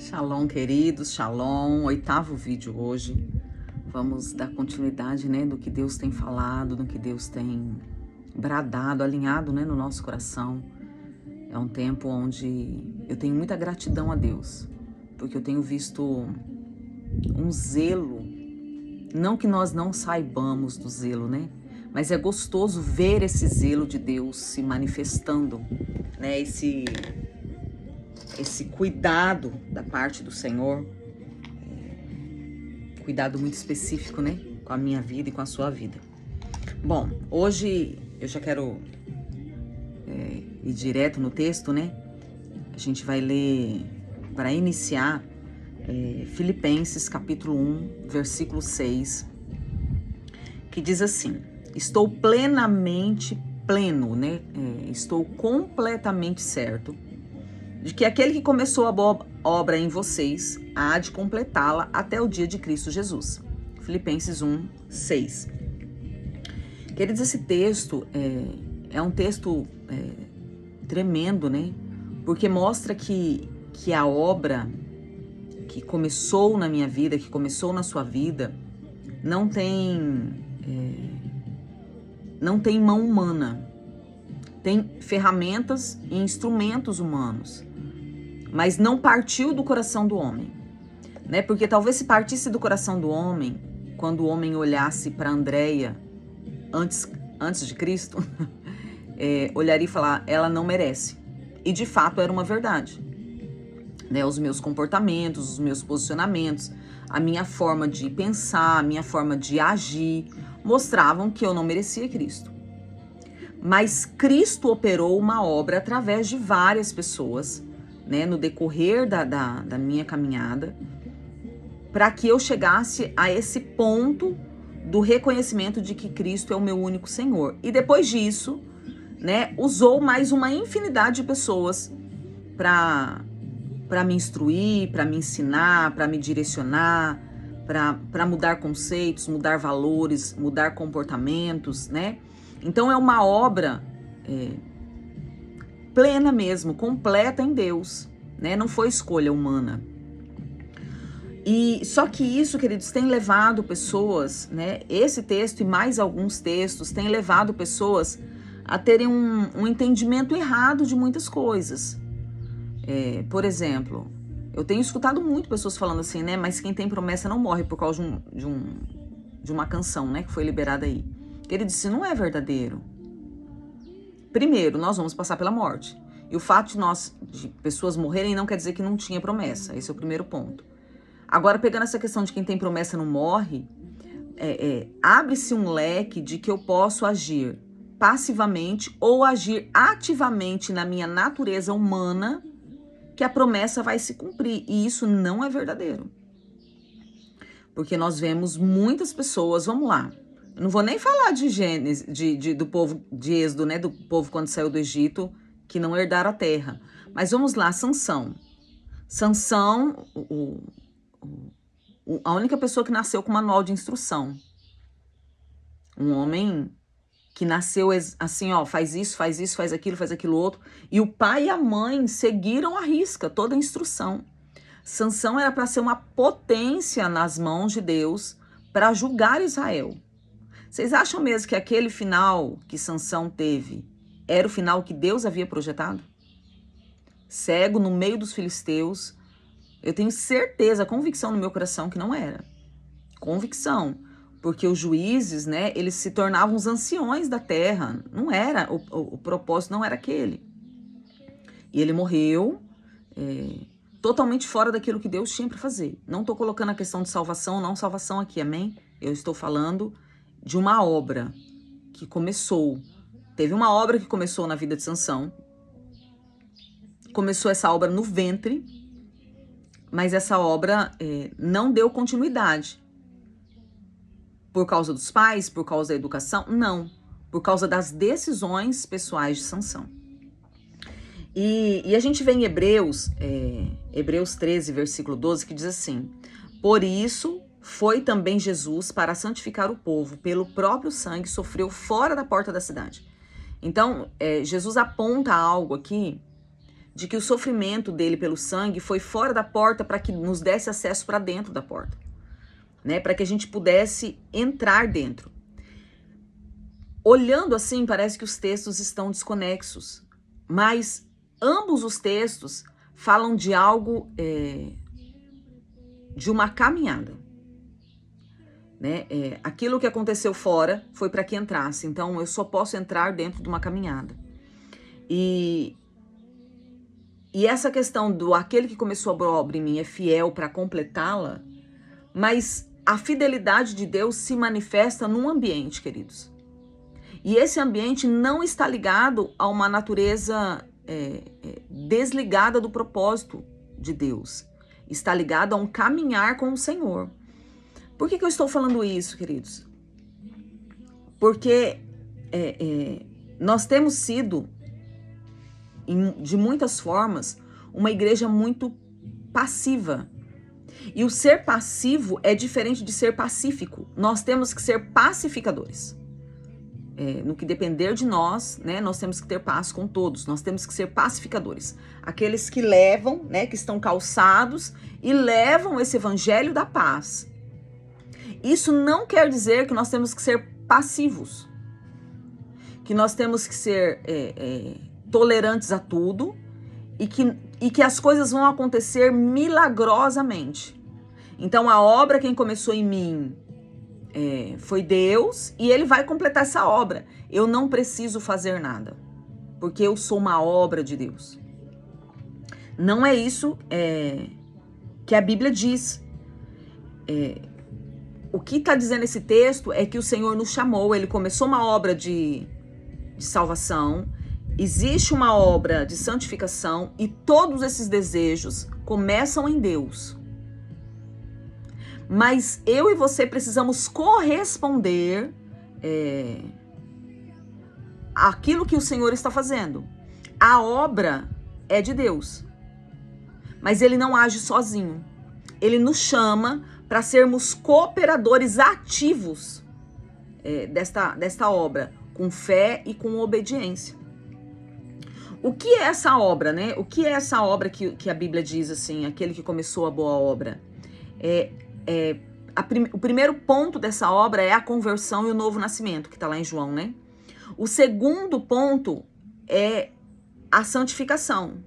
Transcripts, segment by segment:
Shalom, queridos, shalom, oitavo vídeo hoje. Vamos dar continuidade, no que Deus tem falado, no que Deus tem bradado, alinhado, no nosso coração. É um tempo onde eu tenho muita gratidão a Deus, porque eu tenho visto um zelo, não que nós não saibamos do zelo, mas é gostoso ver esse zelo de Deus se manifestando, esse cuidado da parte do Senhor, cuidado muito específico, com a minha vida e com a sua vida. Bom, hoje eu já quero ir direto no texto, A gente vai ler, para iniciar, Filipenses capítulo 1, versículo 6, que diz assim: estou plenamente pleno, estou completamente certo de que aquele que começou a boa obra em vocês há de completá-la até o dia de Cristo Jesus. Filipenses 1, 6. Queridos, esse texto é um texto tremendo, porque mostra que a obra que começou na minha vida, que começou na sua vida, não tem mão humana. Tem ferramentas e instrumentos humanos, mas não partiu do coração do homem, Porque talvez se partisse do coração do homem, quando o homem olhasse para Andréia antes de Cristo, olharia e falar, ela não merece. E de fato era uma verdade. Os meus comportamentos, os meus posicionamentos, a minha forma de pensar, a minha forma de agir, mostravam que eu não merecia Cristo. Mas Cristo operou uma obra através de várias pessoas, no decorrer da minha caminhada, para que eu chegasse a esse ponto do reconhecimento de que Cristo é o meu único Senhor. E depois disso, usou mais uma infinidade de pessoas para me instruir, para me ensinar, para me direcionar, para mudar conceitos, mudar valores, mudar comportamentos, Então é uma obra plena mesmo, completa em Deus, Não foi escolha humana. E só que isso, queridos, tem levado pessoas, Esse texto e mais alguns textos têm levado pessoas a terem um entendimento errado de muitas coisas. Por exemplo, eu tenho escutado muito pessoas falando assim, mas quem tem promessa não morre, por causa de uma canção, que foi liberada aí. Ele disse, não é verdadeiro. Primeiro, nós vamos passar pela morte. E o fato de pessoas morrerem não quer dizer que não tinha promessa. Esse é o primeiro ponto. Agora, pegando essa questão de quem tem promessa não morre, abre-se um leque de que eu posso agir passivamente ou agir ativamente na minha natureza humana, que a promessa vai se cumprir. E isso não é verdadeiro. Porque nós vemos muitas pessoas, vamos lá, eu não vou nem falar de Gênesis, do povo de Êxodo, do povo quando saiu do Egito, que não herdaram a terra. Mas vamos lá, Sansão. Sansão, a única pessoa que nasceu com manual de instrução. Um homem que nasceu assim, faz isso, faz aquilo outro. E o pai e a mãe seguiram à risca toda a instrução. Sansão era para ser uma potência nas mãos de Deus para julgar Israel. Vocês acham mesmo que aquele final que Sansão teve era o final que Deus havia projetado? Cego no meio dos filisteus, eu tenho certeza, convicção no meu coração que não era. Convicção, porque os juízes, eles se tornavam os anciões da terra. Não era, o propósito não era aquele. E ele morreu totalmente fora daquilo que Deus tinha para fazer. Não estou colocando a questão de salvação ou não salvação aqui, amém? Eu estou falando de uma obra que começou. Teve uma obra que começou na vida de Sansão. Começou essa obra no ventre, mas essa obra não deu continuidade. Por causa dos pais, por causa da educação? Não. Por causa das decisões pessoais de Sansão. E a gente vê em Hebreus 13, versículo 12, que diz assim: por isso foi também Jesus, para santificar o povo, pelo próprio sangue, sofreu fora da porta da cidade. Então, Jesus aponta algo aqui de que o sofrimento dele pelo sangue foi fora da porta para que nos desse acesso para dentro da porta, né? Para que a gente pudesse entrar dentro. Olhando assim, parece que os textos estão desconexos, mas ambos os textos falam de algo, de uma caminhada, né? Aquilo que aconteceu fora foi para que entrasse, então eu só posso entrar dentro de uma caminhada. E essa questão do aquele que começou a obra em mim é fiel para completá-la, mas a fidelidade de Deus se manifesta num ambiente, queridos. E esse ambiente não está ligado a uma natureza desligada do propósito de Deus. Está ligado a um caminhar com o Senhor. Por que eu estou falando isso, queridos? Porque nós temos sido, de muitas formas, uma igreja muito passiva. E o ser passivo é diferente de ser pacífico. Nós temos que ser pacificadores. No que depender de nós, né, nós temos que ter paz com todos. Nós temos que ser pacificadores. Aqueles que levam, né, que estão calçados e levam esse evangelho da paz. Isso não quer dizer que nós temos que ser passivos. Que nós temos que ser tolerantes a tudo e que as coisas vão acontecer milagrosamente. Então a obra, quem começou em mim, foi Deus, e Ele vai completar essa obra. Eu não preciso fazer nada, porque eu sou uma obra de Deus. Não é isso que a Bíblia diz. O que está dizendo esse texto é que o Senhor nos chamou, Ele começou uma obra de salvação, existe uma obra de santificação, e todos esses desejos começam em Deus. Mas eu e você precisamos corresponder àquilo que o Senhor está fazendo. A obra é de Deus, mas Ele não age sozinho. Ele nos chama para sermos cooperadores ativos desta obra, com fé e com obediência. O que é essa obra, né? O que é essa obra que a Bíblia diz assim, aquele que começou a boa obra? O primeiro ponto dessa obra é a conversão e o novo nascimento, que está lá em João, né? O segundo ponto é a santificação.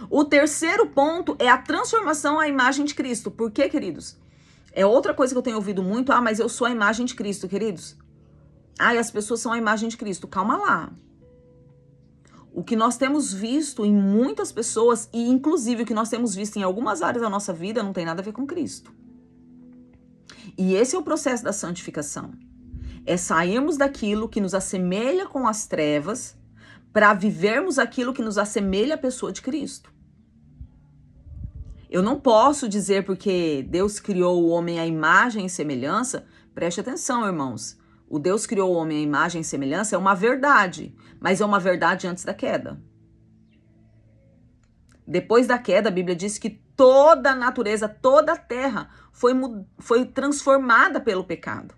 O terceiro ponto é a transformação à imagem de Cristo. Por quê, queridos? É outra coisa que eu tenho ouvido muito. Mas eu sou a imagem de Cristo, queridos. E as pessoas são a imagem de Cristo. Calma lá. O que nós temos visto em muitas pessoas, e inclusive o que nós temos visto em algumas áreas da nossa vida, não tem nada a ver com Cristo. E esse é o processo da santificação. É sairmos daquilo que nos assemelha com as trevas para vivermos aquilo que nos assemelha à pessoa de Cristo. Eu não posso dizer porque Deus criou o homem à imagem e semelhança. Preste atenção, irmãos. O Deus criou o homem à imagem e semelhança é uma verdade, mas é uma verdade antes da queda. Depois da queda, a Bíblia diz que toda a natureza, toda a terra foi transformada pelo pecado.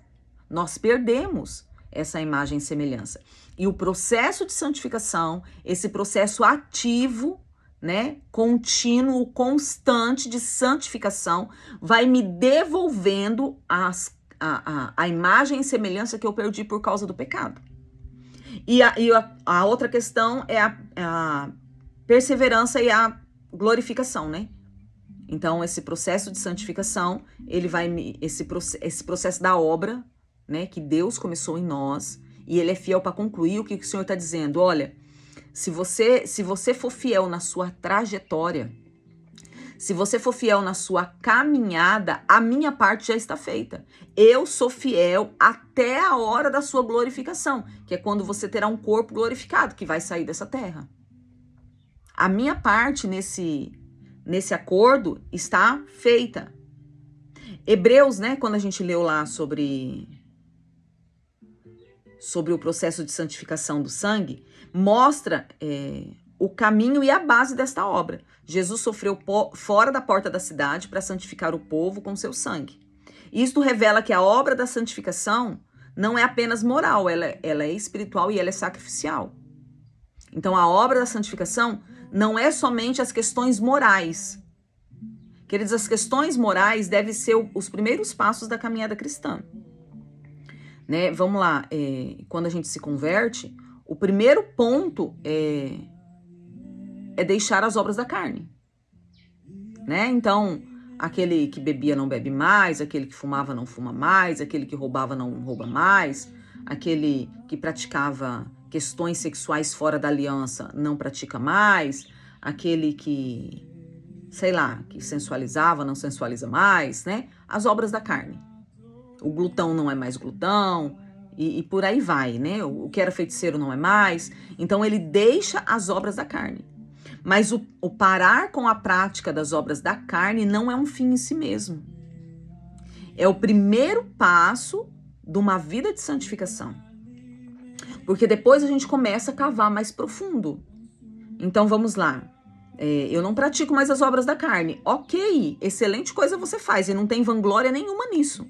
Nós perdemos essa imagem e semelhança. E o processo de santificação, esse processo ativo, né, contínuo, constante de santificação, vai me devolvendo a imagem e semelhança que eu perdi por causa do pecado. E a outra questão é a perseverança e a glorificação, né? Então, esse processo de santificação, ele vai esse processo da obra, né, que Deus começou em nós, e Ele é fiel para concluir. O que o Senhor está dizendo? Olha, se você for fiel na sua trajetória, se você for fiel na sua caminhada, a minha parte já está feita. Eu sou fiel até a hora da sua glorificação, que é quando você terá um corpo glorificado que vai sair dessa terra. A minha parte nesse acordo está feita. Hebreus, né, quando a gente leu lá sobre o processo de santificação do sangue, mostra o caminho e a base desta obra. Jesus sofreu fora da porta da cidade para santificar o povo com seu sangue. Isto revela que a obra da santificação não é apenas moral, ela é espiritual e ela é sacrificial. Então a obra da santificação não é somente as questões morais. Queridos, as questões morais devem ser os primeiros passos da caminhada cristã. Né? Vamos lá, quando a gente se converte, o primeiro ponto é deixar as obras da carne. Né? Então, aquele que bebia não bebe mais, aquele que fumava não fuma mais, aquele que roubava não rouba mais, aquele que praticava questões sexuais fora da aliança não pratica mais, aquele que, sei lá, que sensualizava não sensualiza mais, né? As obras da carne. O glutão não é mais glutão e por aí vai, né? O que era feiticeiro não é mais. Então ele deixa as obras da carne. Mas o parar com a prática das obras da carne não é um fim em si mesmo. É o primeiro passo de uma vida de santificação. Porque depois a gente começa a cavar mais profundo. Então vamos lá. Eu não pratico mais as obras da carne. Ok, excelente coisa você faz e não tem vanglória nenhuma nisso.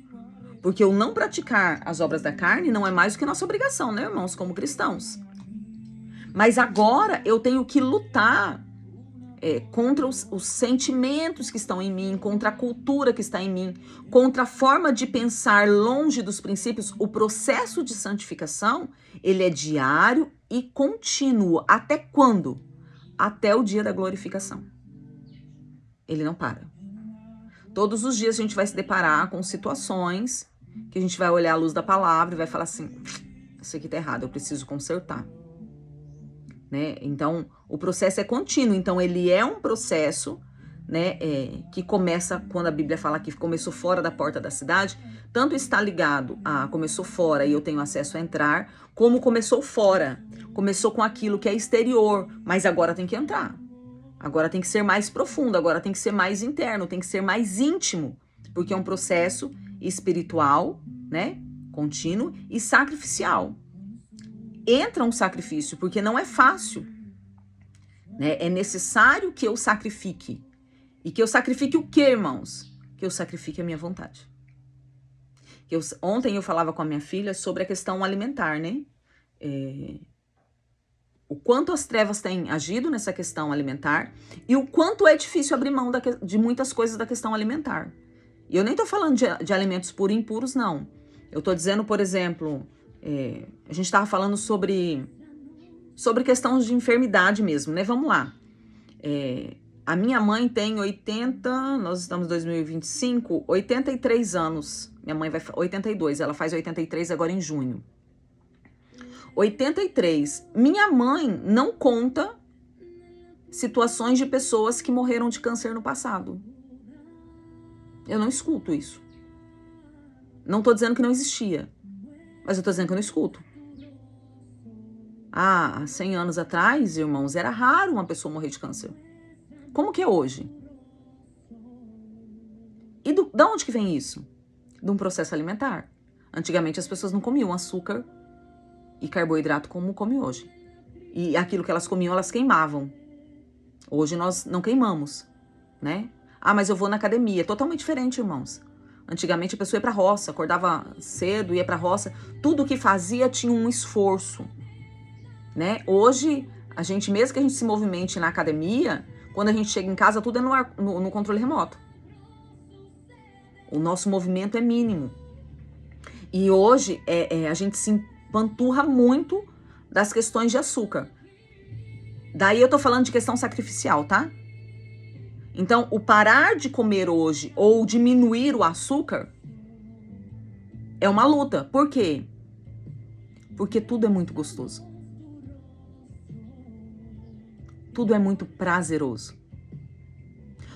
Porque o não praticar as obras da carne não é mais do que nossa obrigação, né, irmãos, como cristãos. Mas agora eu tenho que lutar contra os sentimentos que estão em mim, contra a cultura que está em mim, contra a forma de pensar longe dos princípios. O processo de santificação, ele é diário e contínuo. Até quando? Até o dia da glorificação. Ele não para. Todos os dias a gente vai se deparar com situações que a gente vai olhar à luz da palavra e vai falar assim, isso aqui tá errado, eu preciso consertar. Né? Então, o processo é contínuo. Então, ele é um processo, né, que começa, quando a Bíblia fala que começou fora da porta da cidade, tanto está ligado a começou fora e eu tenho acesso a entrar, como começou fora. Começou com aquilo que é exterior, mas agora tem que entrar. Agora tem que ser mais profundo, agora tem que ser mais interno, tem que ser mais íntimo, porque é um processo espiritual, né, contínuo e sacrificial. Entra um sacrifício, porque não é fácil. Né? É necessário que eu sacrifique. E que eu sacrifique o quê, irmãos? Que eu sacrifique a minha vontade. Ontem eu falava com a minha filha sobre a questão alimentar, né? O quanto as trevas têm agido nessa questão alimentar e o quanto é difícil abrir mão de muitas coisas da questão alimentar. E eu nem tô falando de alimentos puros e impuros, não. Eu tô dizendo, por exemplo... a gente estava falando sobre questões de enfermidade mesmo, né? Vamos lá. A minha mãe tem nós estamos em 2025, 83 anos. Minha mãe vai 82, ela faz 83 agora em junho. 83. Minha mãe não conta situações de pessoas que morreram de câncer no passado. Eu não escuto isso. Não tô dizendo que não existia. Mas eu tô dizendo que eu não escuto. Há 100 anos atrás, irmãos, era raro uma pessoa morrer de câncer. Como que é hoje? E de onde que vem isso? De um processo alimentar. Antigamente as pessoas não comiam açúcar e carboidrato como come hoje. E aquilo que elas comiam, elas queimavam. Hoje nós não queimamos, né? Mas eu vou na academia. É totalmente diferente, irmãos. Antigamente a pessoa ia pra roça, acordava cedo, ia pra roça. Tudo que fazia tinha um esforço, né? Hoje, a gente, mesmo que a gente se movimente na academia, quando a gente chega em casa, tudo é no controle remoto. O nosso movimento é mínimo. E hoje, a gente se empanturra muito das questões de açúcar. Daí eu tô falando de questão sacrificial, tá? Então, o parar de comer hoje ou diminuir o açúcar é uma luta. Por quê? Porque tudo é muito gostoso. Tudo é muito prazeroso.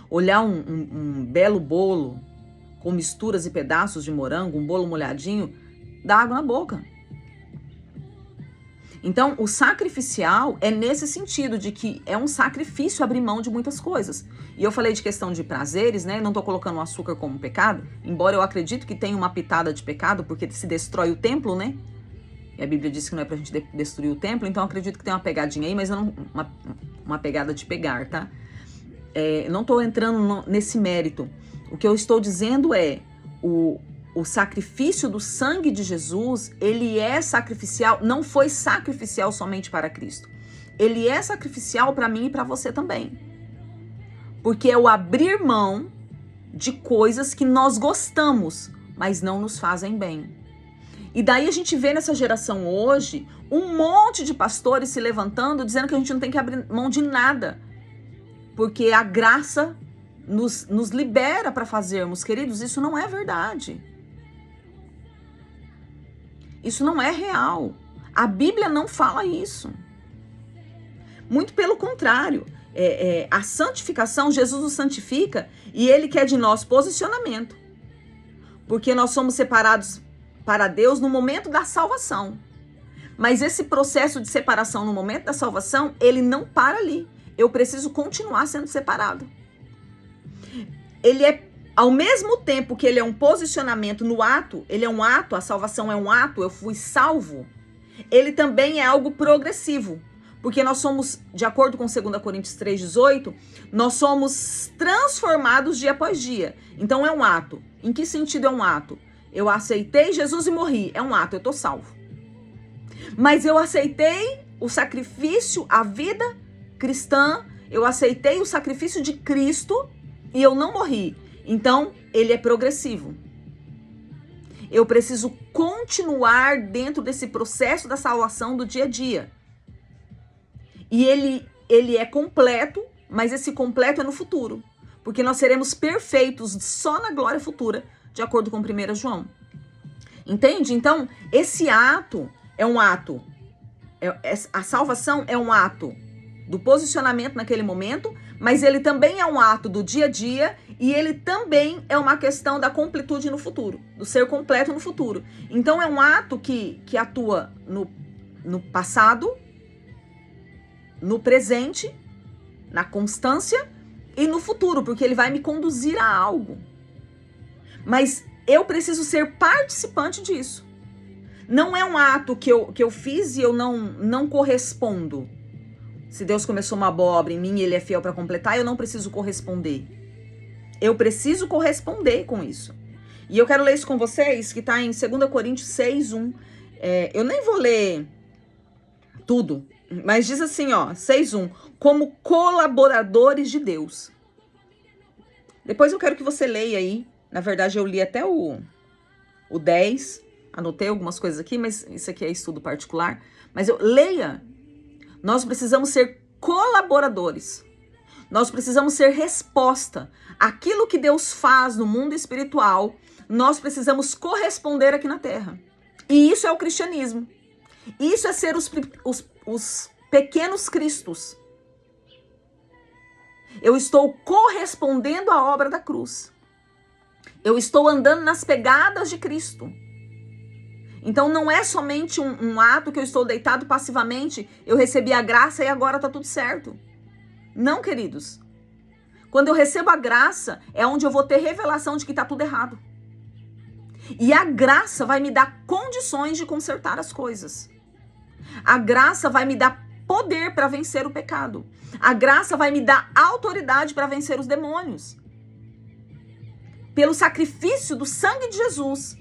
Olhar um belo bolo com misturas e pedaços de morango, um bolo molhadinho, dá água na boca. Então, o sacrificial é nesse sentido de que é um sacrifício abrir mão de muitas coisas. E eu falei de questão de prazeres, né? Não tô colocando o açúcar como pecado, embora eu acredito que tenha uma pitada de pecado, porque se destrói o templo, né? E a Bíblia diz que não é pra gente destruir o templo, então eu acredito que tem uma pegadinha aí, mas não uma pegada de pegar, tá? Não tô entrando nesse mérito. O que eu estou dizendo é o sacrifício do sangue de Jesus, ele é sacrificial, não foi sacrificial somente para Cristo. ele é sacrificial para mim e para você também. Porque é o abrir mão de coisas que nós gostamos, mas não nos fazem bem. E daí a gente vê nessa geração hoje um monte de pastores se levantando dizendo que a gente não tem que abrir mão de nada, porque a graça nos libera para fazermos. Queridos, isso não é verdade. Isso não é real. A Bíblia não fala isso. Muito pelo contrário. A santificação, Jesus nos santifica e ele quer de nós posicionamento. Porque nós somos separados para Deus no momento da salvação. Mas esse processo de separação no momento da salvação, ele não para ali. Eu preciso continuar sendo separado. Ele é, ao mesmo tempo que ele é um posicionamento no ato, ele é um ato, a salvação é um ato, eu fui salvo, ele também é algo progressivo. Porque nós somos, de acordo com 2 Coríntios 3,18, nós somos transformados dia após dia. Então é um ato. Em que sentido é um ato? Eu aceitei Jesus e morri. É um ato, eu estou salvo. Mas eu aceitei o sacrifício, a vida cristã, eu aceitei o sacrifício de Cristo e eu não morri. Então, ele é progressivo. Eu preciso continuar dentro desse processo da salvação do dia a dia. E ele é completo, mas esse completo é no futuro. Porque nós seremos perfeitos só na glória futura, de acordo com 1 João. Entende? Então, esse ato é um ato. A salvação é um ato do posicionamento naquele momento, mas ele também é um ato do dia a dia e ele também é uma questão da completude no futuro, do ser completo no futuro. Então, é um ato que atua no passado, no presente, na constância e no futuro, porque ele vai me conduzir a algo. Mas eu preciso ser participante disso. Não é um ato que eu fiz e eu não correspondo. Se Deus começou uma boa obra em mim e ele é fiel para completar, eu não preciso corresponder. Eu preciso corresponder com isso. E eu quero ler isso com vocês, que está em 2 Coríntios 6:1. Eu nem vou ler tudo, mas diz assim, ó, 6:1, como colaboradores de Deus. Depois eu quero que você leia aí. Na verdade, eu li até o 10, anotei algumas coisas aqui, mas isso aqui é estudo particular. Mas leia. Nós precisamos ser colaboradores. Nós precisamos ser resposta. Aquilo que Deus faz no mundo espiritual, nós precisamos corresponder aqui na terra. E isso é o cristianismo. Isso é ser os pequenos cristos. Eu estou correspondendo à obra da cruz. Eu estou andando nas pegadas de Cristo. Então não é somente um ato que eu estou deitado passivamente, eu recebi a graça e agora está tudo certo. Não, queridos. Quando eu recebo a graça, é onde eu vou ter revelação de que está tudo errado. E a graça vai me dar condições de consertar as coisas. A graça vai me dar poder para vencer o pecado. A graça vai me dar autoridade para vencer os demônios. Pelo sacrifício do sangue de Jesus,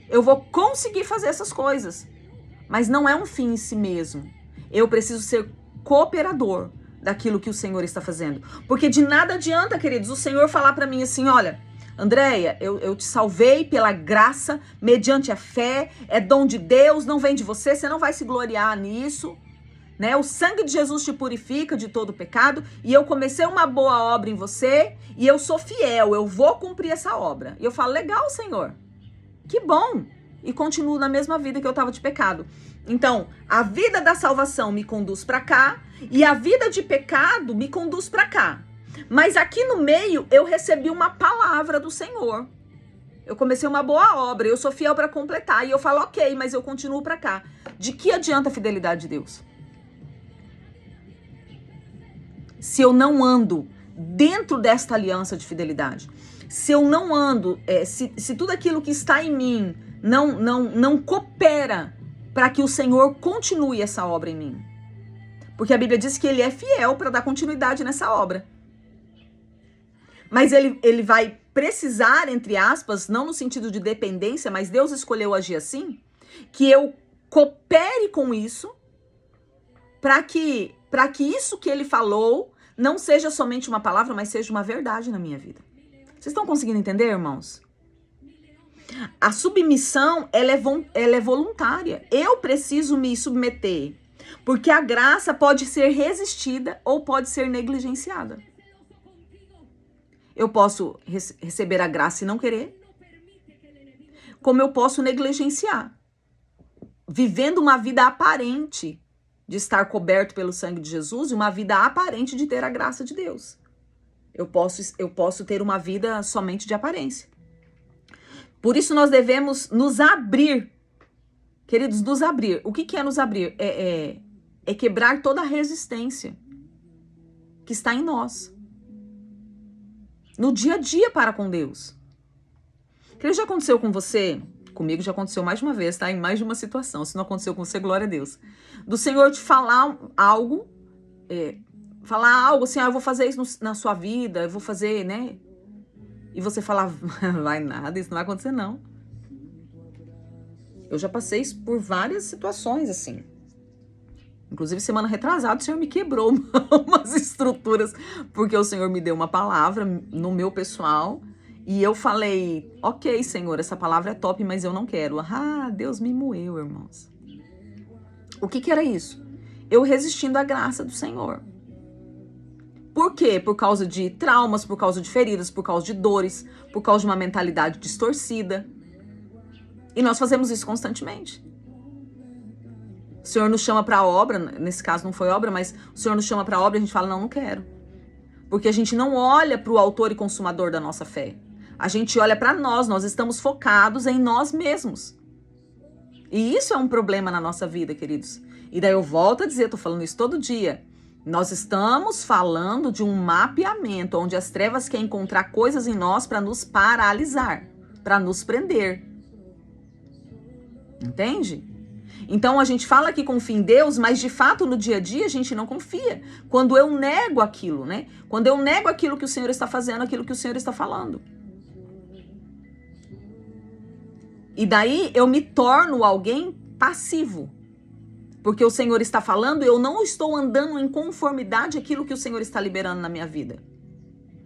eu vou conseguir fazer essas coisas. Mas não é um fim em si mesmo. Eu preciso ser cooperador daquilo que o Senhor está fazendo. Porque de nada adianta, queridos, o Senhor falar para mim assim, olha, Andréia, eu te salvei pela graça, mediante a fé, é dom de Deus, não vem de você, você não vai se gloriar nisso. Né? O sangue de Jesus te purifica de todo pecado e eu comecei uma boa obra em você e eu sou fiel, eu vou cumprir essa obra. E eu falo, legal, Senhor, que bom. E continuo na mesma vida que eu estava de pecado. Então, a vida da salvação me conduz para cá e a vida de pecado me conduz para cá. Mas aqui no meio eu recebi uma palavra do Senhor. Eu comecei uma boa obra, eu sou fiel para completar e eu falo, ok, mas eu continuo para cá. De que adianta a fidelidade de Deus? Se eu não ando dentro desta aliança de fidelidade, se eu não ando, se tudo aquilo que está em mim não coopera para que o Senhor continue essa obra em mim. Porque a Bíblia diz que ele é fiel para dar continuidade nessa obra. Mas ele vai precisar, entre aspas, não no sentido de dependência, mas Deus escolheu agir assim, que eu coopere com isso para que isso que ele falou não seja somente uma palavra, mas seja uma verdade na minha vida. Vocês estão conseguindo entender, irmãos? A submissão, ela é voluntária. Eu preciso me submeter, porque a graça pode ser resistida ou pode ser negligenciada. Eu posso receber a graça e não querer, como eu posso negligenciar, vivendo uma vida aparente de estar coberto pelo sangue de Jesus e uma vida aparente de ter a graça de Deus. Eu posso ter uma vida somente de aparência. Por isso nós devemos nos abrir, queridos, nos abrir. O que é nos abrir? É quebrar toda a resistência que está em nós, no dia a dia para com Deus. Querido, já aconteceu com você? Comigo já aconteceu mais de uma vez, tá? Em mais de uma situação. Se não aconteceu com você, glória a Deus. Do Senhor te falar algo, assim, eu vou fazer isso na sua vida, eu vou fazer, né? E você falar, vai nada, isso não vai acontecer, não. Eu já passei por várias situações, assim. Inclusive, semana retrasada, o Senhor me quebrou umas estruturas, porque o Senhor me deu uma palavra no meu pessoal, e eu falei, ok, Senhor, essa palavra é top, mas eu não quero. Ah, Deus me moeu, irmãos. O que era isso? Eu resistindo à graça do Senhor. Por quê? Por causa de traumas, por causa de feridas, por causa de dores, por causa de uma mentalidade distorcida. E nós fazemos isso constantemente. O Senhor nos chama para a obra, nesse caso não foi obra, mas o Senhor nos chama para a obra e a gente fala, não quero. Porque a gente não olha para o autor e consumador da nossa fé. A gente olha para nós estamos focados em nós mesmos. E isso é um problema na nossa vida, queridos. E daí eu volto a dizer, tô falando isso todo dia. Nós estamos falando de um mapeamento, onde as trevas querem encontrar coisas em nós para nos paralisar, para nos prender. Entende? Então a gente fala que confia em Deus, mas de fato no dia a dia a gente não confia. Quando eu nego aquilo, né? Quando eu nego aquilo que o Senhor está fazendo, aquilo que o Senhor está falando. E daí eu me torno alguém passivo. Porque o Senhor está falando e eu não estou andando em conformidade àquilo que o Senhor está liberando na minha vida.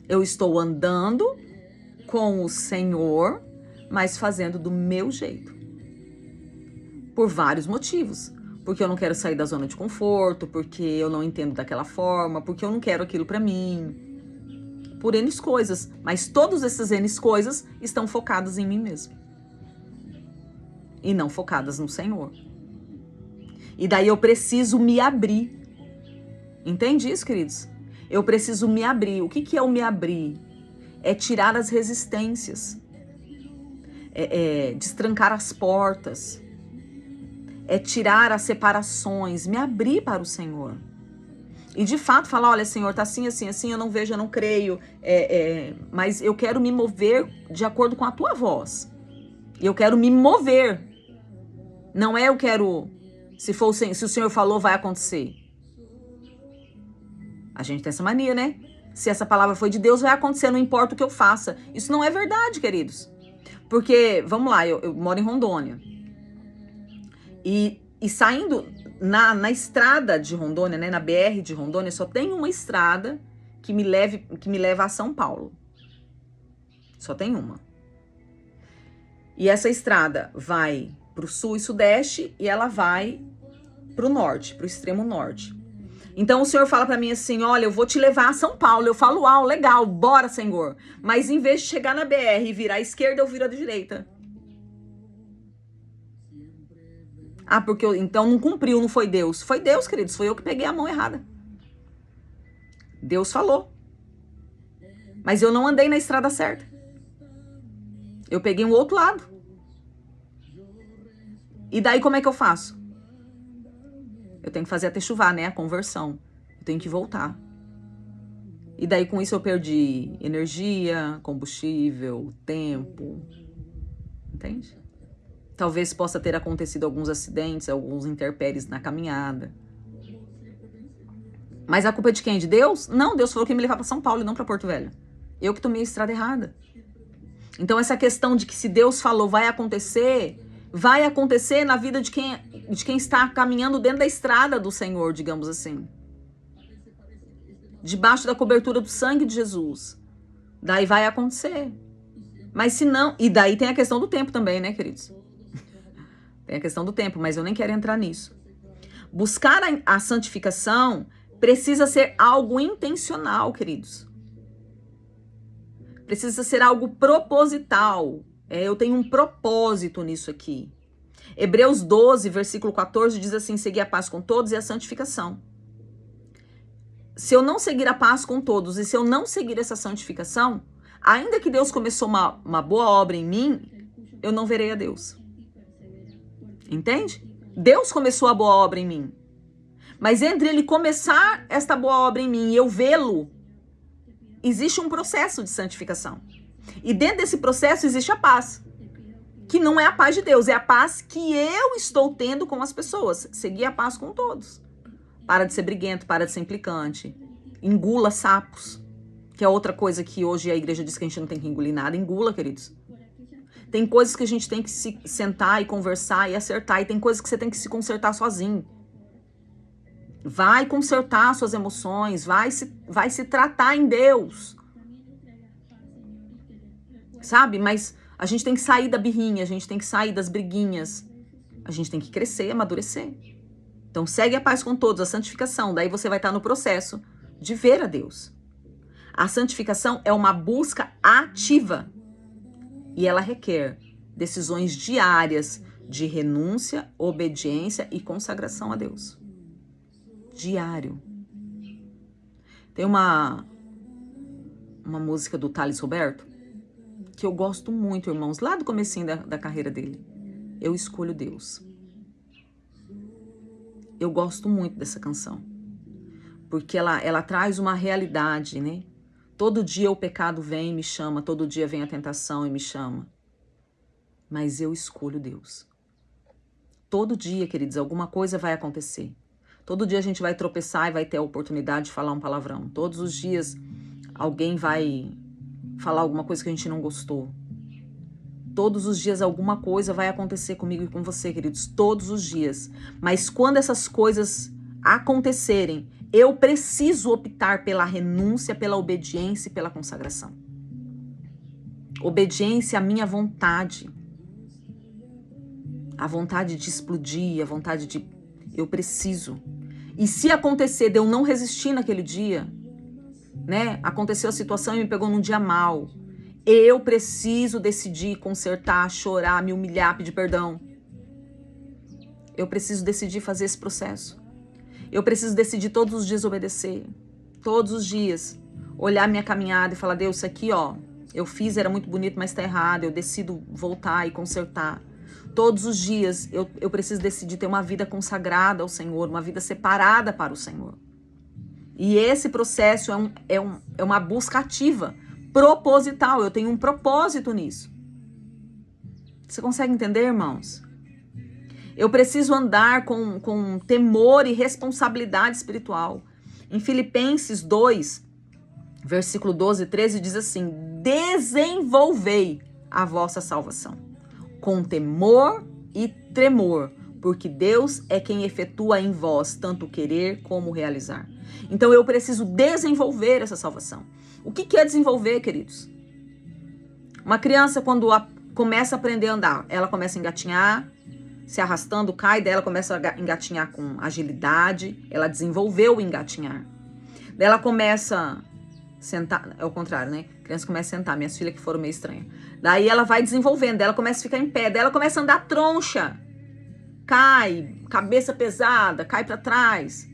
Eu estou andando com o Senhor, mas fazendo do meu jeito. Por vários motivos. Porque eu não quero sair da zona de conforto, porque eu não entendo daquela forma, porque eu não quero aquilo pra mim. Por N coisas. Mas todas essas N coisas estão focadas em mim mesmo. E não focadas no Senhor. E daí eu preciso me abrir. Entende isso, queridos? Eu preciso me abrir. O que é o me abrir? É tirar as resistências. É destrancar as portas. É tirar as separações. Me abrir para o Senhor. E de fato falar, olha, Senhor, tá assim, assim, assim, eu não vejo, eu não creio. Mas eu quero me mover de acordo com a tua voz. E eu quero me mover. Não eu quero... Se o Senhor falou, vai acontecer. A gente tem essa mania, né? Se essa palavra foi de Deus, vai acontecer, não importa o que eu faça. Isso não é verdade, queridos. Porque, vamos lá, eu moro em Rondônia. E saindo na estrada de Rondônia, né, na BR de Rondônia, só tem uma estrada que me leva a São Paulo. Só tem uma. E essa estrada vai pro sul e sudeste e ela vai pro norte, pro extremo norte. Então o Senhor fala pra mim assim, olha, eu vou te levar a São Paulo. Eu falo, uau, legal, bora, Senhor. Mas em vez de chegar na BR e virar à esquerda, eu viro à direita. Ah, porque então não cumpriu, não foi Deus. Foi Deus, queridos, foi eu que peguei a mão errada. Deus falou. Mas eu não andei na estrada certa. Eu peguei um outro lado. E daí como é que eu faço? Eu tenho que fazer até chuvar, né? A conversão. Eu tenho que voltar. E daí com isso eu perdi energia, combustível, tempo. Entende? Talvez possa ter acontecido alguns acidentes, alguns intempéries na caminhada. Mas a culpa é de quem? De Deus? Não, Deus falou que ia me levar para São Paulo e não para Porto Velho. Eu que tomei a estrada errada. Então essa questão de que se Deus falou vai acontecer, vai acontecer na vida de quem está caminhando dentro da estrada do Senhor, digamos assim. Debaixo da cobertura do sangue de Jesus. Daí vai acontecer. Mas se não... E daí tem a questão do tempo também, né, queridos? Tem a questão do tempo, mas eu nem quero entrar nisso. Buscar a santificação precisa ser algo intencional, queridos. Precisa ser algo proposital. Eu tenho um propósito nisso aqui. Hebreus 12, versículo 14, diz assim: seguir a paz com todos e a santificação. Se eu não seguir a paz com todos e se eu não seguir essa santificação, ainda que Deus começou uma boa obra em mim, eu não verei a Deus. Entende? Deus começou a boa obra em mim. Mas entre ele começar esta boa obra em mim e eu vê-lo, existe um processo de santificação. E dentro desse processo existe a paz. Que não é a paz de Deus, é a paz que eu estou tendo com as pessoas. Seguir a paz com todos. Para de ser briguento, para de ser implicante. Engula sapos. Que é outra coisa que hoje a igreja diz que a gente não tem que engolir nada. Engula, queridos. Tem coisas que a gente tem que se sentar e conversar e acertar. E tem coisas que você tem que se consertar sozinho. Vai consertar suas emoções. Vai se tratar em Deus. Sabe? Mas a gente tem que sair da birrinha. A gente tem que sair das briguinhas. A gente tem que crescer, amadurecer. Então segue a paz com todos, a santificação. Daí você vai estar no processo de ver a Deus. A santificação é uma busca ativa. E ela requer decisões diárias de renúncia, obediência e consagração a Deus. Diário. Tem uma música do Thales Roberto que eu gosto muito, irmãos, lá do comecinho da carreira dele. Eu escolho Deus. Eu gosto muito dessa canção. Porque ela traz uma realidade, né? Todo dia o pecado vem e me chama, todo dia vem a tentação e me chama. Mas eu escolho Deus. Todo dia, queridos, alguma coisa vai acontecer. Todo dia a gente vai tropeçar e vai ter a oportunidade de falar um palavrão. Todos os dias alguém vai falar alguma coisa que a gente não gostou. Todos os dias alguma coisa vai acontecer comigo e com você, queridos. Todos os dias. Mas quando essas coisas acontecerem, eu preciso optar pela renúncia, pela obediência e pela consagração. Obediência à minha vontade. A vontade de explodir, a vontade de... Eu preciso. E se acontecer de eu não resistir naquele dia, né? Aconteceu a situação e me pegou num dia mal. Eu preciso decidir consertar, chorar, me humilhar, pedir perdão. Eu preciso decidir fazer esse processo. Eu preciso decidir todos os dias obedecer. Todos os dias. Olhar minha caminhada e falar: Deus, isso aqui, ó, eu fiz, era muito bonito, mas tá errado. Eu decido voltar e consertar. Todos os dias eu preciso decidir ter uma vida consagrada ao Senhor, uma vida separada para o Senhor. E esse processo é uma busca ativa, proposital. Eu tenho um propósito nisso. Você consegue entender, irmãos? Eu preciso andar com temor e responsabilidade espiritual. Em Filipenses 2, versículo 12 e 13, diz assim: desenvolvei a vossa salvação com temor e tremor, porque Deus é quem efetua em vós tanto querer como realizar. Então eu preciso desenvolver essa salvação. O que é desenvolver, queridos? Uma criança, quando começa a aprender a andar, ela começa a engatinhar, se arrastando, cai, daí ela começa a engatinhar com agilidade, ela desenvolveu o engatinhar. Daí ela começa a sentar, é o contrário, né? A criança começa a sentar, minhas filhas que foram meio estranhas. Daí ela vai desenvolvendo, daí ela começa a ficar em pé, daí ela começa a andar troncha, cai, cabeça pesada, cai para trás.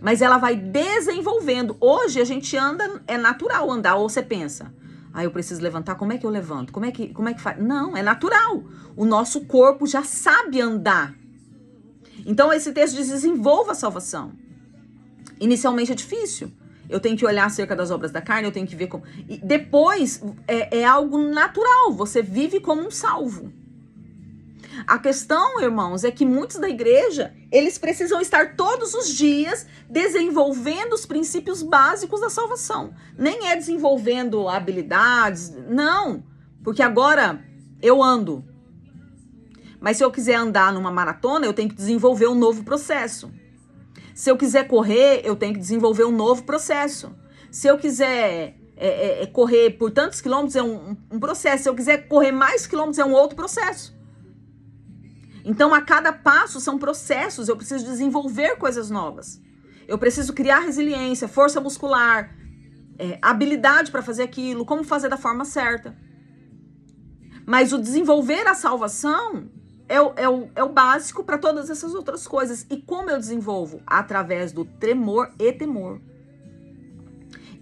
Mas ela vai desenvolvendo. Hoje a gente anda, é natural andar, ou você pensa: eu preciso levantar, como é que eu levanto? Como é que faz? Não, é natural. O nosso corpo já sabe andar. Então esse texto diz: desenvolva a salvação. Inicialmente é difícil. Eu tenho que olhar acerca das obras da carne, eu tenho que ver como... E depois é algo natural, você vive como um salvo. A questão, irmãos, é que muitos da igreja, eles precisam estar todos os dias desenvolvendo os princípios básicos da salvação. Nem é desenvolvendo habilidades, não. Porque agora eu ando. Mas se eu quiser andar numa maratona, eu tenho que desenvolver um novo processo. Se eu quiser correr, eu tenho que desenvolver um novo processo. Se eu quiser correr por tantos quilômetros, é um processo. Se eu quiser correr mais quilômetros, é um outro processo. Então, a cada passo são processos. Eu preciso desenvolver coisas novas. Eu preciso criar resiliência, força muscular, habilidade para fazer aquilo, como fazer da forma certa. Mas o desenvolver a salvação é o básico para todas essas outras coisas. E como eu desenvolvo? Através do tremor e temor.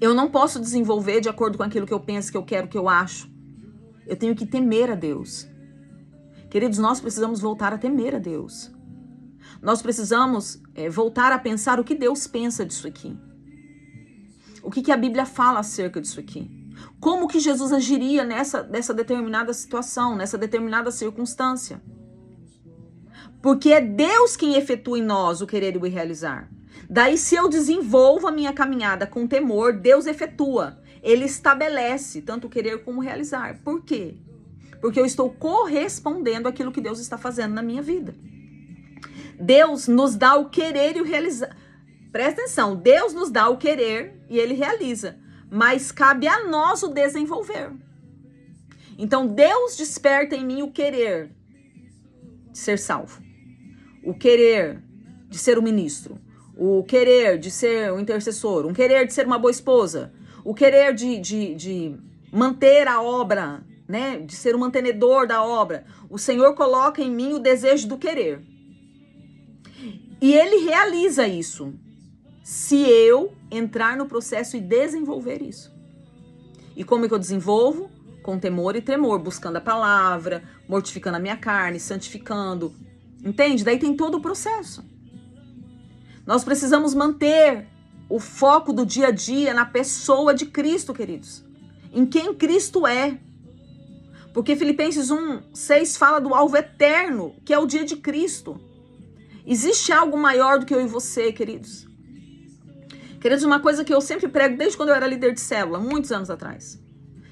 Eu não posso desenvolver de acordo com aquilo que eu penso, que eu quero, que eu acho. Eu tenho que temer a Deus. Queridos, nós precisamos voltar a temer a Deus. Nós precisamos voltar a pensar o que Deus pensa disso aqui. O que a Bíblia fala acerca disso aqui. Como que Jesus agiria nessa determinada situação, nessa determinada circunstância. Porque é Deus quem efetua em nós o querer e o realizar. Daí, se eu desenvolvo a minha caminhada com temor, Deus efetua. Ele estabelece tanto o querer como o realizar. Por quê? Porque eu estou correspondendo àquilo que Deus está fazendo na minha vida. Deus nos dá o querer e o realizar. Presta atenção, Deus nos dá o querer e Ele realiza. Mas cabe a nós o desenvolver. Então, Deus desperta em mim o querer de ser salvo. O querer de ser um ministro. O querer de ser um intercessor. O querer de ser uma boa esposa. O querer de manter a obra, né? De ser um mantenedor da obra. O Senhor coloca em mim o desejo do querer. E Ele realiza isso. Se eu entrar no processo e desenvolver isso. E como é que eu desenvolvo? Com temor e tremor, buscando a palavra, mortificando a minha carne, santificando. Entende? Daí tem todo o processo. Nós precisamos manter o foco do dia a dia na pessoa de Cristo, queridos. Em quem Cristo é. Porque Filipenses 1:6 fala do alvo eterno, que é o dia de Cristo. Existe algo maior do que eu e você, queridos. Queridos, uma coisa que eu sempre prego desde quando eu era líder de célula, muitos anos atrás.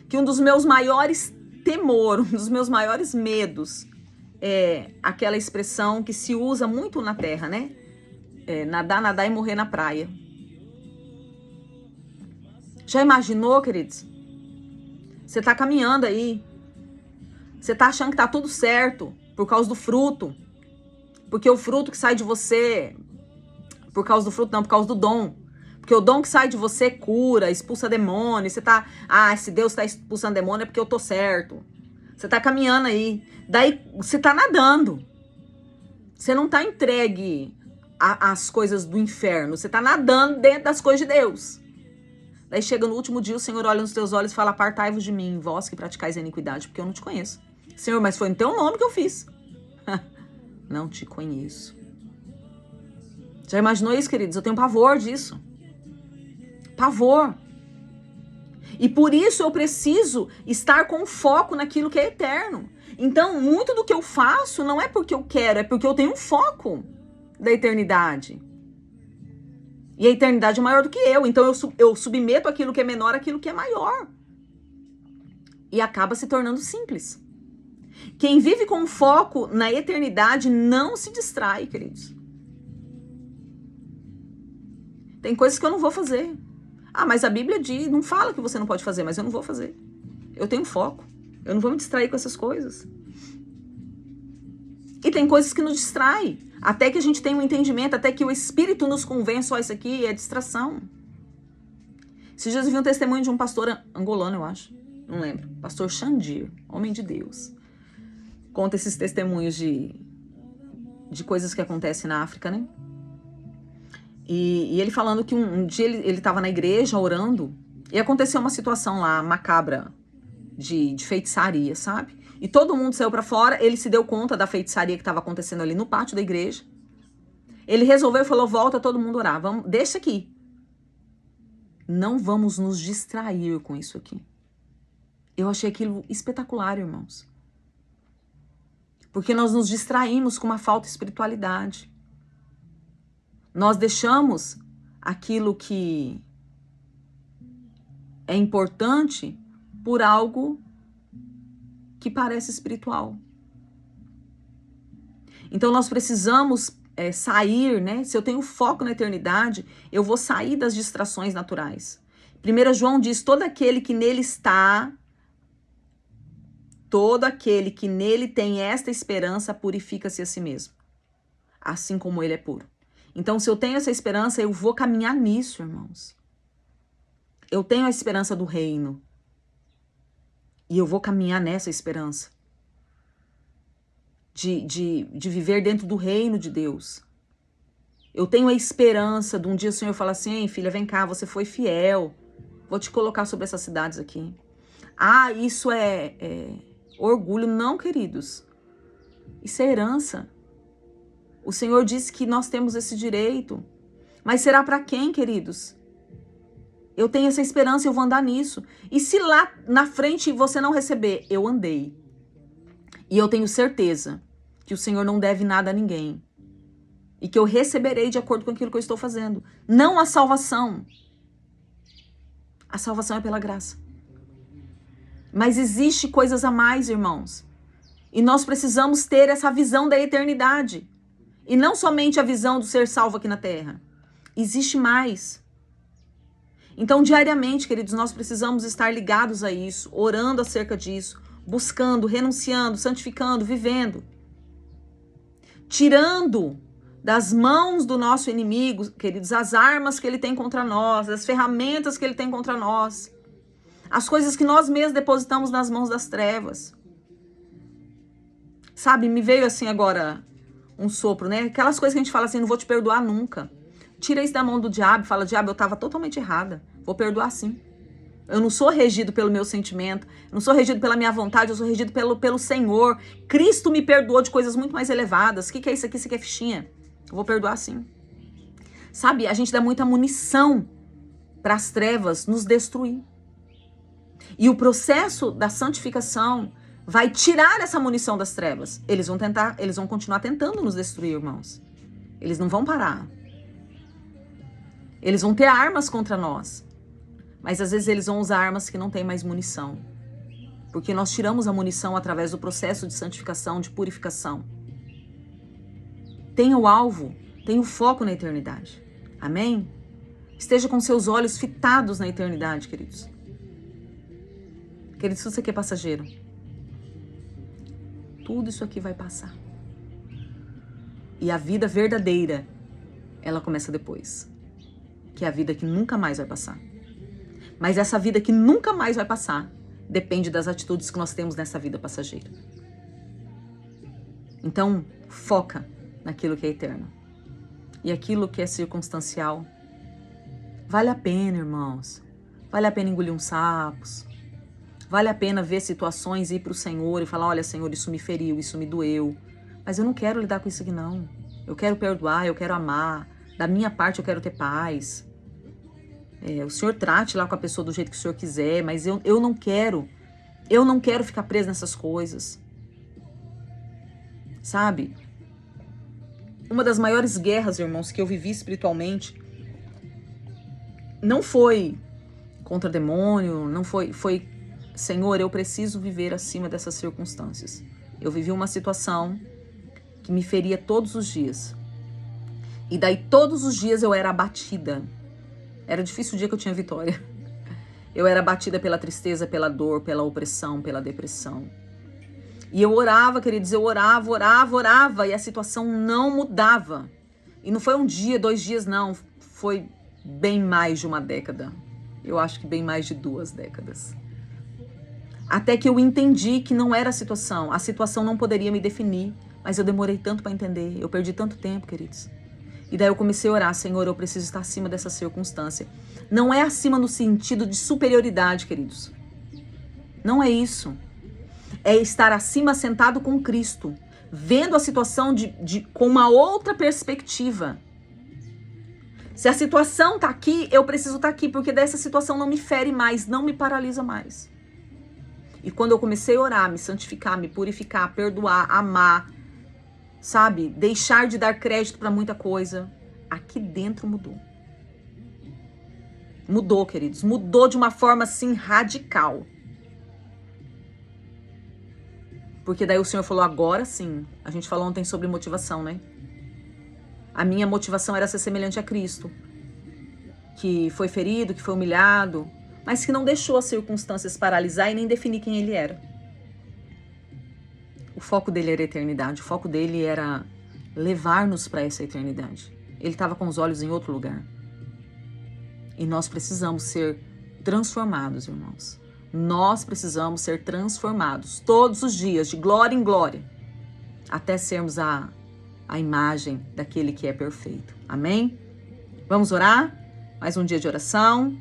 Que um dos meus maiores temores, um dos meus maiores medos é aquela expressão que se usa muito na terra, né? Nadar e morrer na praia. Já imaginou, queridos? Você tá caminhando aí. Você tá achando que tá tudo certo por causa do fruto. Porque o fruto que sai de você, por causa do fruto não, por causa do dom. Porque o dom que sai de você cura, expulsa demônio. Você tá, se Deus tá expulsando demônio é porque eu tô certo. Você tá caminhando aí. Daí você tá nadando. Você não tá entregue às coisas do inferno. Você tá nadando dentro das coisas de Deus. Daí chega no último dia, o Senhor olha nos teus olhos e fala: apartai-vos de mim, vós que praticais a iniquidade, porque eu não te conheço. Senhor, mas foi no teu nome que eu fiz. Não te conheço. Já imaginou isso, queridos? Eu tenho pavor disso. Pavor. E por isso eu preciso estar com foco naquilo que é eterno. Então, muito do que eu faço não é porque eu quero, é porque eu tenho um foco da eternidade. E a eternidade é maior do que eu. Então, eu submeto aquilo que é menor àquilo que é maior. E acaba se tornando simples. Quem vive com foco na eternidade não se distrai, queridos. Tem coisas que eu não vou fazer. Mas a Bíblia diz, não fala que você não pode fazer, mas eu não vou fazer. Eu tenho foco. Eu não vou me distrair com essas coisas. E tem coisas que nos distraem. Até que a gente tenha um entendimento, até que o Espírito nos convença, isso aqui é distração. Esses dias eu vi um testemunho de um pastor angolano, eu acho. Não lembro. Pastor Xandir, homem de Deus. Conta esses testemunhos de coisas que acontecem na África, né? E ele falando que um dia ele estava na igreja orando e aconteceu uma situação lá macabra de feitiçaria, sabe? E todo mundo saiu para fora, ele se deu conta da feitiçaria que estava acontecendo ali no pátio da igreja. Ele resolveu e falou: volta todo mundo orar, deixa aqui. Não vamos nos distrair com isso aqui. Eu achei aquilo espetacular, irmãos. Porque nós nos distraímos com uma falta de espiritualidade. Nós deixamos aquilo que é importante por algo que parece espiritual. Então nós precisamos sair, né? Se eu tenho foco na eternidade, eu vou sair das distrações naturais. 1 João diz, todo aquele que nele tem esta esperança, purifica-se a si mesmo, assim como ele é puro. Então, se eu tenho essa esperança, eu vou caminhar nisso, irmãos. Eu tenho a esperança do reino. E eu vou caminhar nessa esperança. De viver dentro do reino de Deus. Eu tenho a esperança de um dia o Senhor falar assim, ei, filha, vem cá, você foi fiel. Vou te colocar sobre essas cidades aqui. Ah, isso é orgulho. Não, queridos. Isso é herança. O Senhor disse que nós temos esse direito. Mas será para quem, queridos? Eu tenho essa esperança, eu vou andar nisso. E se lá na frente você não receber, eu andei. E eu tenho certeza que o Senhor não deve nada a ninguém. E que eu receberei de acordo com aquilo que eu estou fazendo. Não a salvação. A salvação é pela graça. Mas existe coisas a mais, irmãos. E nós precisamos ter essa visão da eternidade. E não somente a visão do ser salvo aqui na terra. Existe mais. Então, diariamente, queridos, nós precisamos estar ligados a isso, orando acerca disso, buscando, renunciando, santificando, vivendo. Tirando das mãos do nosso inimigo, queridos, as armas que ele tem contra nós, as ferramentas que ele tem contra nós, as coisas que nós mesmos depositamos nas mãos das trevas. Sabe, me veio assim agora um sopro, né? Aquelas coisas que a gente fala assim, não vou te perdoar nunca. Tira isso da mão do diabo, fala, diabo, eu estava totalmente errada, vou perdoar sim. Eu não sou regido pelo meu sentimento, não sou regido pela minha vontade, eu sou regido pelo Senhor. Cristo me perdoou de coisas muito mais elevadas. O que é isso aqui? Isso aqui é fichinha. Eu vou perdoar sim. Sabe, a gente dá muita munição para as trevas nos destruir. E o processo da santificação vai tirar essa munição das trevas. Eles vão continuar tentando nos destruir, irmãos. Eles não vão parar. Eles vão ter armas contra nós. Mas às vezes eles vão usar armas que não têm mais munição. Porque nós tiramos a munição através do processo de santificação, de purificação. Tenha o alvo, tenha o foco na eternidade. Amém? Esteja com seus olhos fitados na eternidade, queridos. Queridos, isso aqui é passageiro. Tudo isso aqui vai passar. E a vida verdadeira, ela começa depois. Que é a vida que nunca mais vai passar. Mas essa vida que nunca mais vai passar depende das atitudes que nós temos nessa vida passageira. Então, foca naquilo que é eterno. E aquilo que é circunstancial, vale a pena, irmãos. Vale a pena engolir uns sapos. Vale a pena ver situações e ir para o Senhor e falar, olha, Senhor, isso me feriu, isso me doeu. Mas eu não quero lidar com isso aqui, não. Eu quero perdoar, eu quero amar. Da minha parte, eu quero ter paz. O Senhor trate lá com a pessoa do jeito que o Senhor quiser, mas eu não quero ficar preso nessas coisas. Sabe? Uma das maiores guerras, irmãos, que eu vivi espiritualmente não foi contra demônio, não foi, Senhor, eu preciso viver acima dessas circunstâncias. Eu vivi uma situação que me feria todos os dias. E daí todos os dias eu era abatida. Era difícil o dia que eu tinha vitória. Eu era abatida pela tristeza, pela dor, pela opressão, pela depressão. E eu orava, queridos, eu orava, e a situação não mudava. E não foi um dia, 2 dias, não. Foi bem mais de uma década. Eu acho que bem mais de 2 décadas. Até que eu entendi que não era a situação não poderia me definir. Mas eu demorei tanto para entender, eu perdi tanto tempo, queridos. E daí eu comecei a orar, Senhor, eu preciso estar acima dessa circunstância. Não é acima no sentido de superioridade, queridos. Não é isso. É estar acima sentado com Cristo, vendo a situação com uma outra perspectiva. Se a situação está aqui, eu preciso estar aqui, porque dessa situação não me fere mais, não me paralisa mais. E quando eu comecei a orar, me santificar, me purificar, perdoar, amar, sabe, deixar de dar crédito para muita coisa, aqui dentro mudou. Mudou, queridos, mudou de uma forma assim radical. Porque daí o Senhor falou, agora sim. A gente falou ontem sobre motivação, né? A minha motivação era ser semelhante a Cristo, que foi ferido, que foi humilhado, mas que não deixou as circunstâncias paralisar e nem definir quem ele era. O foco dele era a eternidade, o foco dele era levar-nos para essa eternidade. Ele estava com os olhos em outro lugar. E nós precisamos ser transformados, irmãos. Nós precisamos ser transformados todos os dias, de glória em glória, até sermos a imagem daquele que é perfeito. Amém? Vamos orar? Mais um dia de oração.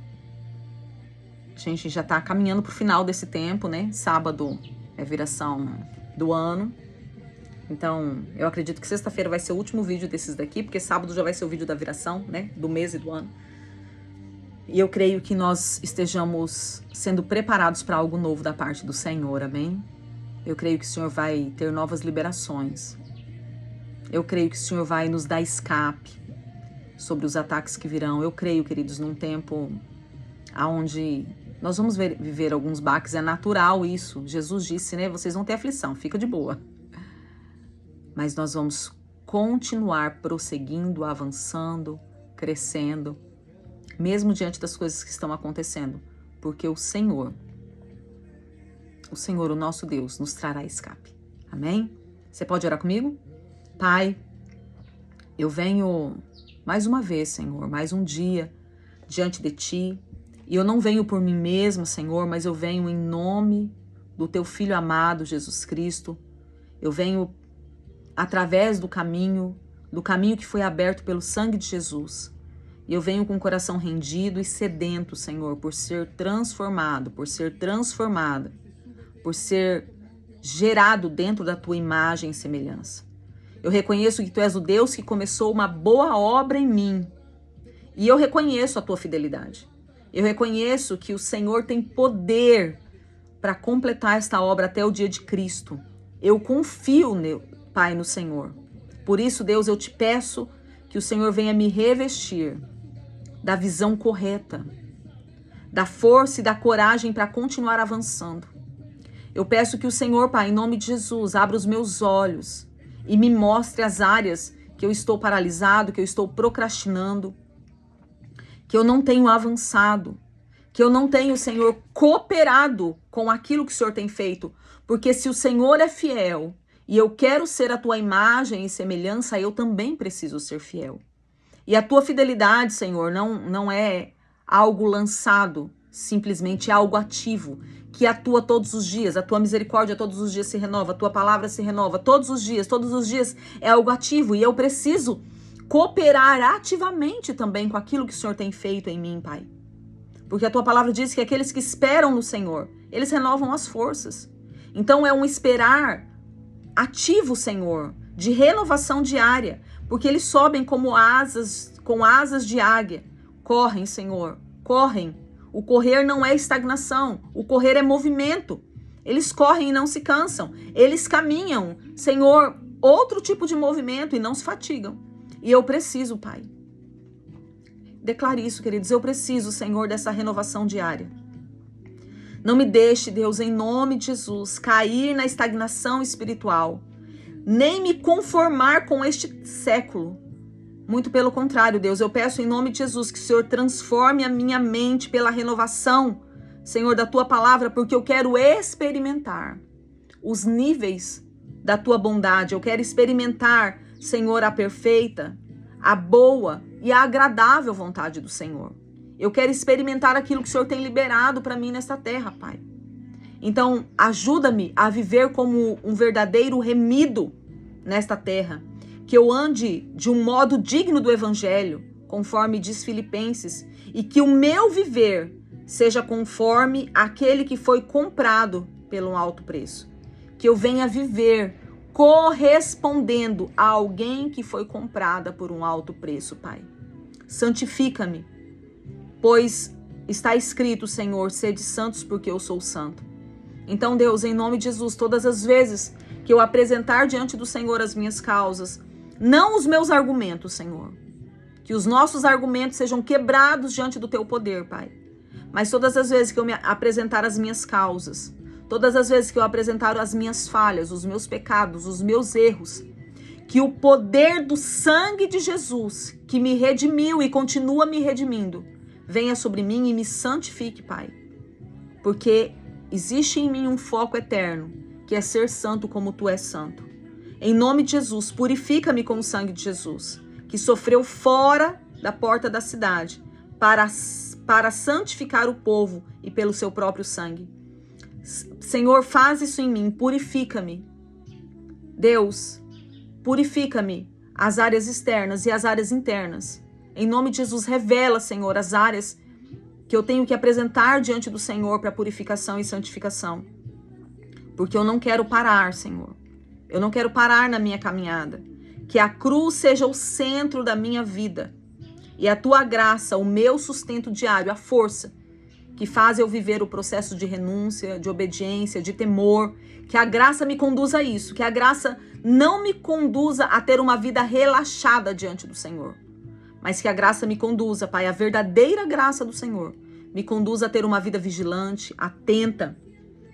A gente já está caminhando para o final desse tempo, né? Sábado é viração do ano. Então, eu acredito que sexta-feira vai ser o último vídeo desses daqui, porque sábado já vai ser o vídeo da viração, né? Do mês e do ano. E eu creio que nós estejamos sendo preparados para algo novo da parte do Senhor, amém? Eu creio que o Senhor vai ter novas liberações. Eu creio que o Senhor vai nos dar escape sobre os ataques que virão. Eu creio, queridos, num tempo onde nós vamos viver alguns baques. É natural isso. Jesus disse, né? Vocês vão ter aflição, fica de boa. Mas nós vamos continuar prosseguindo, avançando, crescendo, mesmo diante das coisas que estão acontecendo, porque o Senhor, o nosso Deus, nos trará escape. Amém? Você pode orar comigo? Pai, eu venho mais uma vez, Senhor, mais um dia diante de Ti, e eu não venho por mim mesmo, Senhor, mas eu venho em nome do Teu Filho amado, Jesus Cristo. Eu venho através do caminho que foi aberto pelo sangue de Jesus. E eu venho com o coração rendido e sedento, Senhor, por ser transformado, por ser transformada, por ser gerado dentro da Tua imagem e semelhança. Eu reconheço que Tu és o Deus que começou uma boa obra em mim. E eu reconheço a Tua fidelidade. Eu reconheço que o Senhor tem poder para completar esta obra até o dia de Cristo. Eu confio, Pai, no Senhor. Por isso, Deus, eu te peço que o Senhor venha me revestir da visão correta, da força e da coragem para continuar avançando. Eu peço que o Senhor, Pai, em nome de Jesus, abra os meus olhos e me mostre as áreas que eu estou paralisado, que eu estou procrastinando, que eu não tenho avançado, que eu não tenho, Senhor, cooperado com aquilo que o Senhor tem feito. Porque se o Senhor é fiel e eu quero ser a Tua imagem e semelhança, eu também preciso ser fiel. E a Tua fidelidade, Senhor, não é algo lançado, simplesmente é algo ativo, que atua todos os dias. A Tua misericórdia todos os dias se renova, a Tua palavra se renova todos os dias é algo ativo. E eu preciso cooperar ativamente também com aquilo que o Senhor tem feito em mim, Pai. Porque a Tua palavra diz que aqueles que esperam no Senhor, eles renovam as forças. Então é um esperar ativo, Senhor, de renovação diária, porque eles sobem como asas, com asas de águia. Correm, Senhor, correm. O correr não é estagnação, o correr é movimento. Eles correm e não se cansam. Eles caminham, Senhor, outro tipo de movimento e não se fatigam. E eu preciso, Pai. Declare isso, queridos. Eu preciso, Senhor, dessa renovação diária. Não me deixe, Deus, em nome de Jesus, cair na estagnação espiritual, nem me conformar com este século. Muito pelo contrário, Deus, eu peço em nome de Jesus que o Senhor transforme a minha mente pela renovação, Senhor, da Tua palavra, porque eu quero experimentar os níveis da Tua bondade. Eu quero experimentar, Senhor, a perfeita, a boa e a agradável vontade do Senhor. Eu quero experimentar aquilo que o Senhor tem liberado para mim nesta terra, Pai. Então, ajuda-me a viver como um verdadeiro remido nesta terra. Que eu ande de um modo digno do Evangelho, conforme diz Filipenses, e que o meu viver seja conforme aquele que foi comprado pelo alto preço. Que eu venha viver correspondendo a alguém que foi comprada por um alto preço, Pai. Santifica-me, pois está escrito, Senhor, sede santos porque eu sou santo. Então, Deus, em nome de Jesus, todas as vezes que eu apresentar diante do Senhor as minhas causas, não os meus argumentos, Senhor, que os nossos argumentos sejam quebrados diante do Teu poder, Pai. Mas todas as vezes que eu me apresentar as minhas causas, todas as vezes que eu apresentar as minhas falhas, os meus pecados, os meus erros, que o poder do sangue de Jesus, que me redimiu e continua me redimindo, venha sobre mim e me santifique, Pai. Porque existe em mim um foco eterno, que é ser santo como Tu és santo. Em nome de Jesus, purifica-me com o sangue de Jesus, que sofreu fora da porta da cidade, para santificar o povo e pelo seu próprio sangue. Senhor, faz isso em mim, purifica-me. Deus, purifica-me as áreas externas e as áreas internas. Em nome de Jesus, revela, Senhor, as áreas que eu tenho que apresentar diante do Senhor para purificação e santificação. Porque eu não quero parar, Senhor. Eu não quero parar na minha caminhada. Que a cruz seja o centro da minha vida. E a Tua graça, o meu sustento diário, a força que faz eu viver o processo de renúncia, de obediência, de temor. Que a graça me conduza a isso. Que a graça não me conduza a ter uma vida relaxada diante do Senhor. Mas que a graça me conduza, Pai, a verdadeira graça do Senhor, me conduza a ter uma vida vigilante, atenta.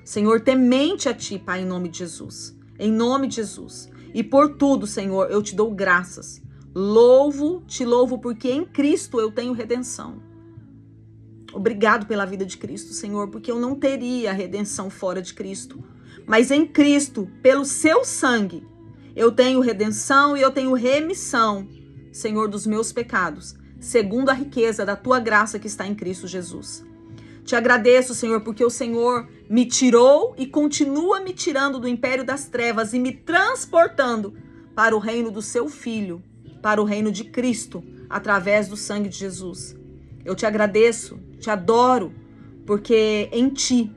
Senhor, temente a Ti, Pai, em nome de Jesus. Em nome de Jesus. E por tudo, Senhor, eu Te dou graças. Te louvo porque em Cristo eu tenho redenção. Obrigado pela vida de Cristo, Senhor, porque eu não teria redenção fora de Cristo. Mas em Cristo, pelo Seu sangue, eu tenho redenção e eu tenho remissão, Senhor, dos meus pecados, segundo a riqueza da Tua graça que está em Cristo Jesus. Te agradeço, Senhor, porque o Senhor me tirou e continua me tirando do império das trevas e me transportando para o reino do Seu Filho, para o reino de Cristo, através do sangue de Jesus. Eu te agradeço, te adoro, porque em Ti,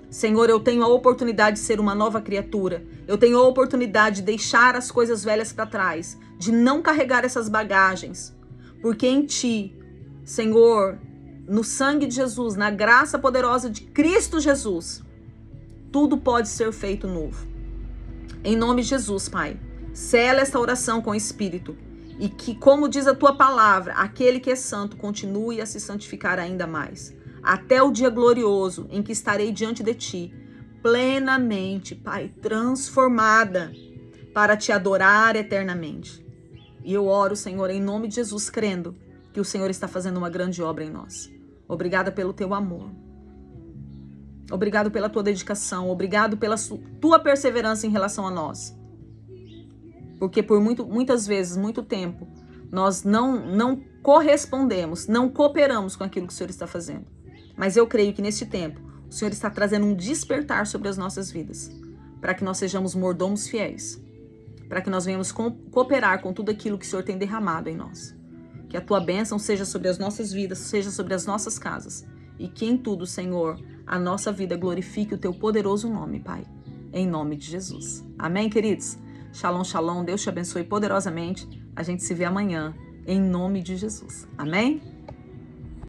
Senhor, eu tenho a oportunidade de ser uma nova criatura. Eu tenho a oportunidade de deixar as coisas velhas para trás, de não carregar essas bagagens. Porque em Ti, Senhor, no sangue de Jesus, na graça poderosa de Cristo Jesus, tudo pode ser feito novo. Em nome de Jesus, Pai, sela esta oração com o Espírito. E que, como diz a Tua palavra, aquele que é santo continue a se santificar ainda mais. Até o dia glorioso em que estarei diante de Ti, plenamente, Pai, transformada para Te adorar eternamente. E eu oro, Senhor, em nome de Jesus, crendo que o Senhor está fazendo uma grande obra em nós. Obrigada pelo Teu amor. Obrigado pela Tua dedicação. Obrigado pela Tua perseverança em relação a nós. Porque por muitas vezes, muito tempo, nós não correspondemos, não cooperamos com aquilo que o Senhor está fazendo. Mas eu creio que neste tempo, o Senhor está trazendo um despertar sobre as nossas vidas, para que nós sejamos mordomos fiéis, para que nós venhamos cooperar com tudo aquilo que o Senhor tem derramado em nós. Que a Tua bênção seja sobre as nossas vidas, seja sobre as nossas casas, e que em tudo, Senhor, a nossa vida glorifique o Teu poderoso nome, Pai, em nome de Jesus. Amém, queridos? Shalom, shalom, Deus te abençoe poderosamente. A gente se vê amanhã, em nome de Jesus. Amém?